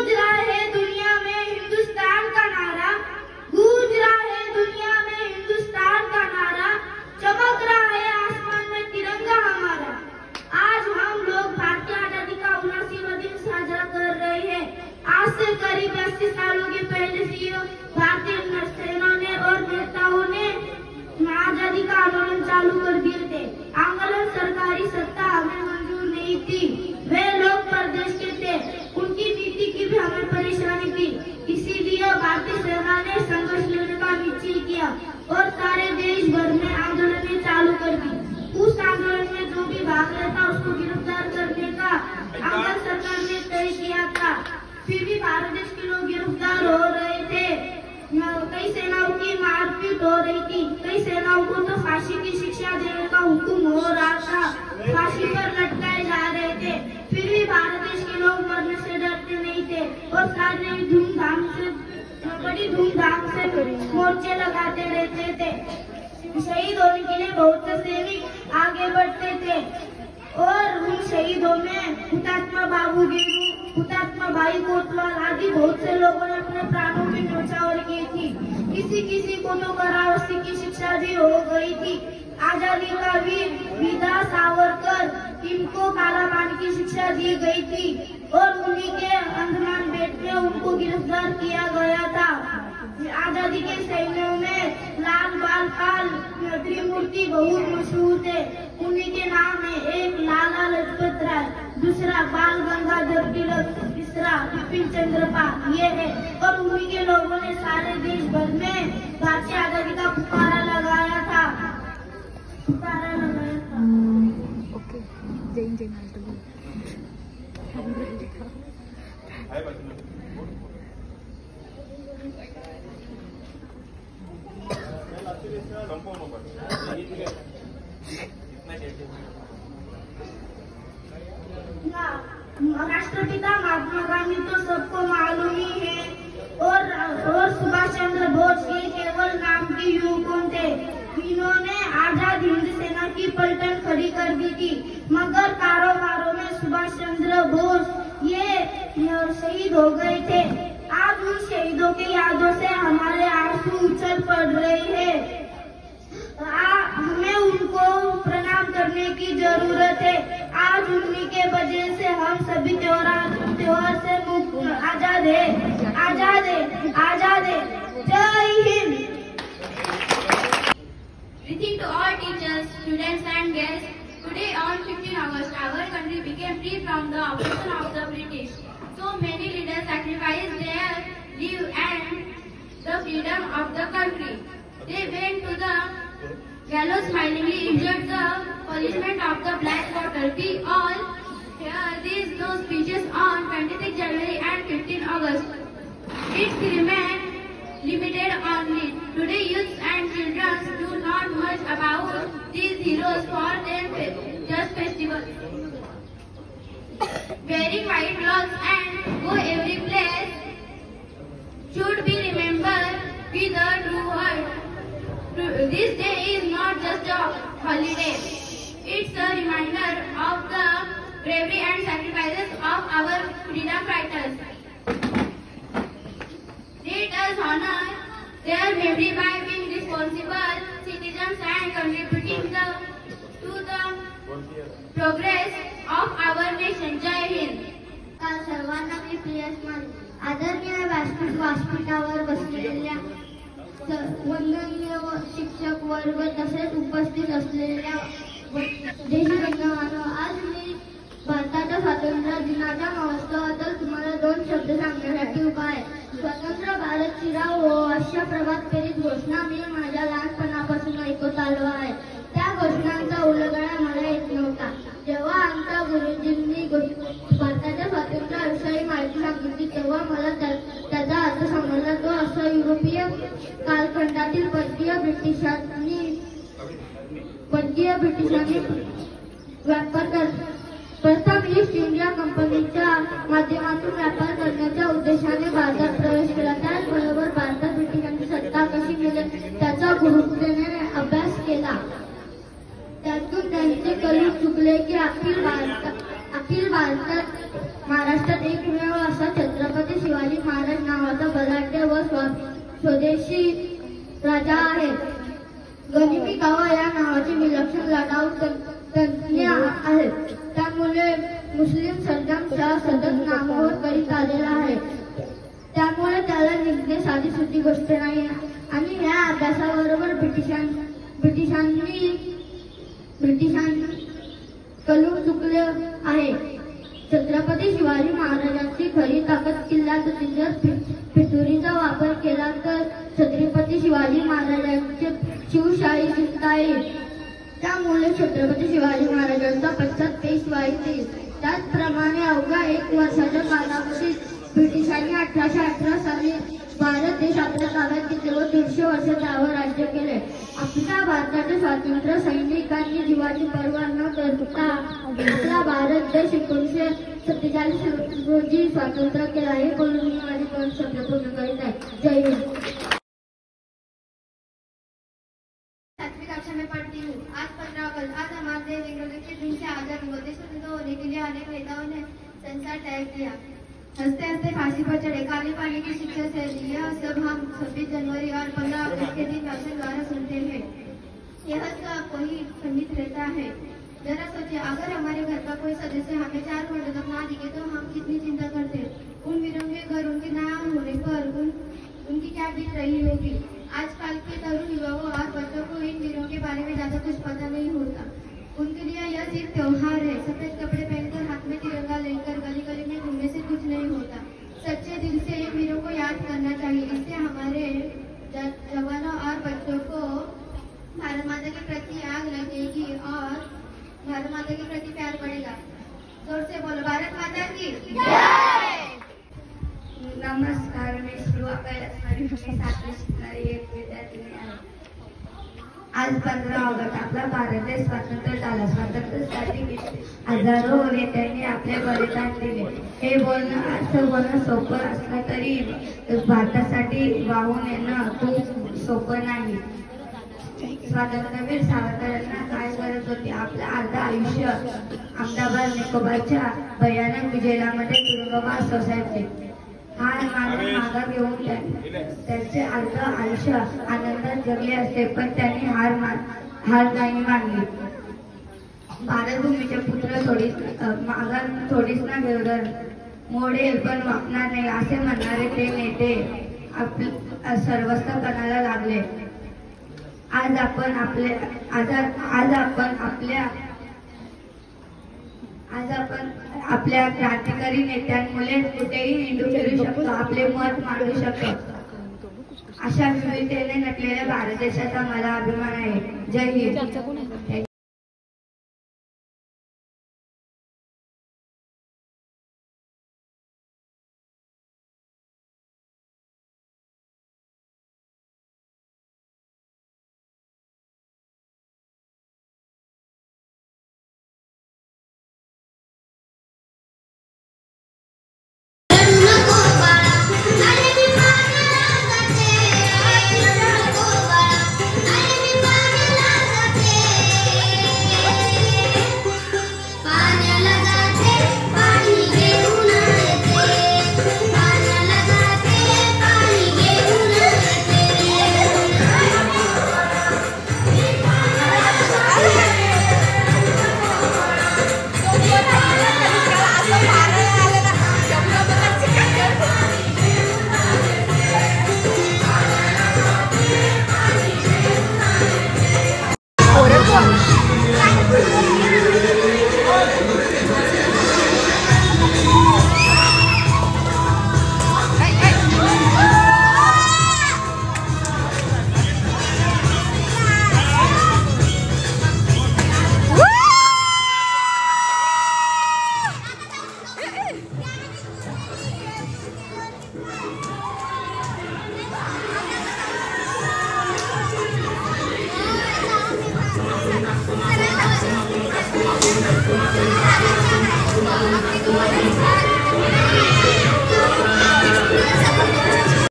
गूंज रहा है दुनिया में हिंदुस्तान का नारा, गूंज रहा है दुनिया में हिंदुस्तान का नारा, चमक रहा है आसमान में तिरंगा हमारा। आज हम लोग भारतीय आजादी का 79वां दिन साझा कर रहे हैं। आज से करीब 80 सालों के पहले से भारतीय सेना ने और नेताओं ने आजादी का आंदोलन चालू कर दिए थे। आंदोलन सरकारी सत्ता हमें मंजूर नहीं थी, वे लोग प्रदेश के थे, उनकी नीति की भी हमें परेशानी थी। इसीलिए भारतीय सेना ने संघर्ष लेने का निश्चय किया और सारे देश भर में आंदोलन चालू कर दी। उस आंदोलन में जो भी भाग लेता उसको गिरफ्तार करने का अंग्रेज सरकार ने तय किया था। फिर भी भारत देश के लोग गिरफ्तार हो रहे थे, कई सेनाओं की मारपीट हो रही थी, कई सेनाओं को तो फांसी की शिक्षा देने का हुक्म हो रहा था, फांसी पर लटकाए जा रहे थे। फिर भी भारत देश के लोग मरने से डरते नहीं थे और सारे बड़ी धूमधाम से मोर्चे लगाते रहते थे। शहीद होने के लिए बहुत से सैनिक आगे बढ़ते थे और उन शहीदों में हुतात्मा बाबू गेरू, हुतात्मा भाई कोतवाल आदि बहुत से लोगों ने अपने प्राणों की न्यौछावर की थी। किसी को तो कारावास की शिक्षा भी हो गई थी। आजादी का वीर विदा सावरकर, इनको कालापानी की शिक्षा दी गई थी और उन्हीं के अंडमान बेट में उनको गिरफ्तार किया गया था। आजादी के सैनिकों में लाल बाल पाल त्रिमूर्ति बहुत मशहूर थे। उन्हीं के नाम है, एक लाला लाजपत राय, दूसरा बाल गंगाधर तिलक, तीसरा बिपिन चंद्र पाल, ये है। और उन्हीं के लोगों ने सारे देश भर में भारतीय आजादी का पुकारा लगाया था। ओके, जय जय राष्ट्रपिता महात्मा गांधी तो सबको मालूम ही है और सुभाष चंद्र बोस ये केवल नाम के युवक थे। इन्होंने आजाद हिंद सेना की पलटन खड़ी कर दी थी, मगर कारोबारों में सुभाष चंद्र बोस ये शहीद हो गए थे। आज उन शहीदों की यादों से हमारे आंसू उछल पड़ रहे हैं। हमें उनको प्रणाम करने की जरूरत है। आज उन्हीं के वजह से हम सभी त्योहार से मुक्त आजाद है, आजाद है, आजाद है। जय Hind. Greeting to all teachers, students and guests. Today on 15 August, our country became free from the oppression of the British. So many leaders sacrificed their life and the freedom of the country. They went to the gallows smilingly enjoyed the punishment of the black water. We all hear these those speeches on 26 January and 15 August. It's remain limited only. Today youths and children do not much about these heroes, for them just festivals. Wearing white clothes and go every place should be remembered with a true heart. This day is not just a holiday. It's a reminder of the bravery and sacrifices of our freedom fighters. Let us honor their memory by being responsible citizens and contributing to the progress of our nation. Jai Hind. काल सर्वांना मी प्रियसमान आदरणीय व्यासपीठावर बसलेल्या वंदनीय शिक्षक वर्ग तसेच उपस्थित असलेल्या देशबंधवांनो, आज मी भारताच्या स्वातंत्र्य दिनाच्या महोत्सवाबद्दल तुम्हाला 2 शब्द सांगण्यासाठी उभा आहे. स्वतंत्र भारत चिराव हो अशा प्रभात फेरीत घोषणा मी माझ्या लहानपणापासून ऐकत आलो आहे. त्या घोषणांचा उलगडा मला येत नव्हता. जेव्हा आमच्या गुरुजींनी भारताच्या स्वातंत्र्याविषयी माहिती सांगितली तेव्हा मला त्याचा अर्थ समजला. तो असा युरोपीय कालखंडातील परकीय ब्रिटिशांनी व्यापार प्रथम ईस्ट इंडिया कंपनीच्या माध्यमातून व्यापार करण्याच्या उद्देशाने भारतात प्रवेश केला. त्याचबरोबर भारतात ब्रिटिशांची सत्ता कशी मिळेल त्याचा गुरुजीने अभ्यास केला. त्यातून त्यांचे कळून चुकले की अखिल भारतात महाराष्ट्रात एकमेव असा छत्रपती छत्रपती शिवाजी महाराज नावाचा बलाढ्य व स्वदेशी राजा आहे. गनिमी कावा या नावाचे विलक्षण लढाऊ तज्ञ आहेत. त्यामुळे मुस्लिम सद्दामचा सतत नामोहर करीत आलेला आहे. त्यामुळे त्याला निघणे साधी सुधी गोष्ट नाही. आणि या अभ्यासाबरोबर ब्रिटिशांनी कलून चुकले आहे. छत्रपती शिवाजी महाराजांची खरी ताकद किल्ला पितुरीचा वापर केला तर छत्रपती शिवाजी महाराजांचे शिवशाही जिंकता येईल. त्यामुळे छत्रपती शिवाजी महाराजांचा पश्चात पेशवाई देईल. त्याचप्रमाणे अवघ्या 1 वर्षाच्या कालावधीत ब्रिटिशांनी 1818 साली भारत देश आपल्या ताब्यात घेतले व 150 वर्ष त्यावर राज्य केले. आपल्या भारताचे स्वातंत्र्य सैनिकांनी जीवाची पर्वा न करता आपला भारत देश 1947 रोजी स्वातंत्र्य केला. हे बोलून मी माझी 2 शब्द पूर्ण करीत आहे. जय हिंद. 7वीं कक्षा में पढ़ती हूँ. आज 15 अगस्त. आज हमारे देश इंग्रजों के दिन से आजाद हुआ. देश स्वतंत्र होने के लिए अनेक नेताओं ने संसार त्याग किया. हंसते हंसते फांसी पर चढ़े. काले पानी की शिक्षा से यह सब हम 26 जनवरी और 15 अगस्त के दिन भाषण द्वारा सुनते हैं. यह सब कोई खंडित रहता है. जरा सोचिए, अगर हमारे घर का कोई सदस्य हमें 4 घंटे तक ना दिखे तो हम कितनी चिंता करते. उन वीरों के घर उनके ना होने पर उनकी क्या बीत रही होगी. आजकल के तरुण युवाओं और बच्चों को इन वीरों के बारे में ज्यादा कुछ पता नहीं होता. उनके लिए यह सिर्फ त्योहार है. सफेद कपड़े पहनकर हाथ में तिरंगा लेकर गली गली में घूमने से कुछ नहीं होता. सच्चे दिल से इन वीरों को याद करना चाहिए. इससे हमारे जवानों और बच्चों को भारत माता के प्रति आग लगेगी और भारत माता के प्रति प्यार बढ़ेगा. जोर से बोलो, भारत माता की जय. नमस्कार. मी स्पृहा कैलासवाडी 7वी शिकणारी एक विद्यार्थिनी आहे. आज 15 ऑगस्ट आपला भारत देश स्वतंत्र झाला. स्वातंत्र्यासाठी हजारो नेत्यांनी आपले बलिदान दिले. हे बोलणं सोपं असलं तरी भारतासाठी वाहून येणं खूप सोपं नाही. स्वातंत्र्यवीर सावरकरांना काय गरज होती. आपलं अर्ध आयुष्य अहमदाबाद निकोबारच्या भयानक जेलामध्ये तुरुंगवास सोसायचे. हार मागा घेऊन त्यांचे अर्ध आयुष्य आनंदात जगले असते, पण त्यांनी हार नाही मानली. भारतभूमीचे पुत्र मागा थोडीच ना घेऊन मोडेल पण वापणार नाही असे म्हणणारे ते नेते सर्वस्व करायला लागले. आज आपण आपल्या क्रांतिकारी नेत्यांमुळे कुठेही हिंदू फिरू शकतो, आपले मत मांडू शकतो. अशा विविधतेने नटलेल्या भारत देशाचा मला अभिमान आहे. जय हिंद. Thank you.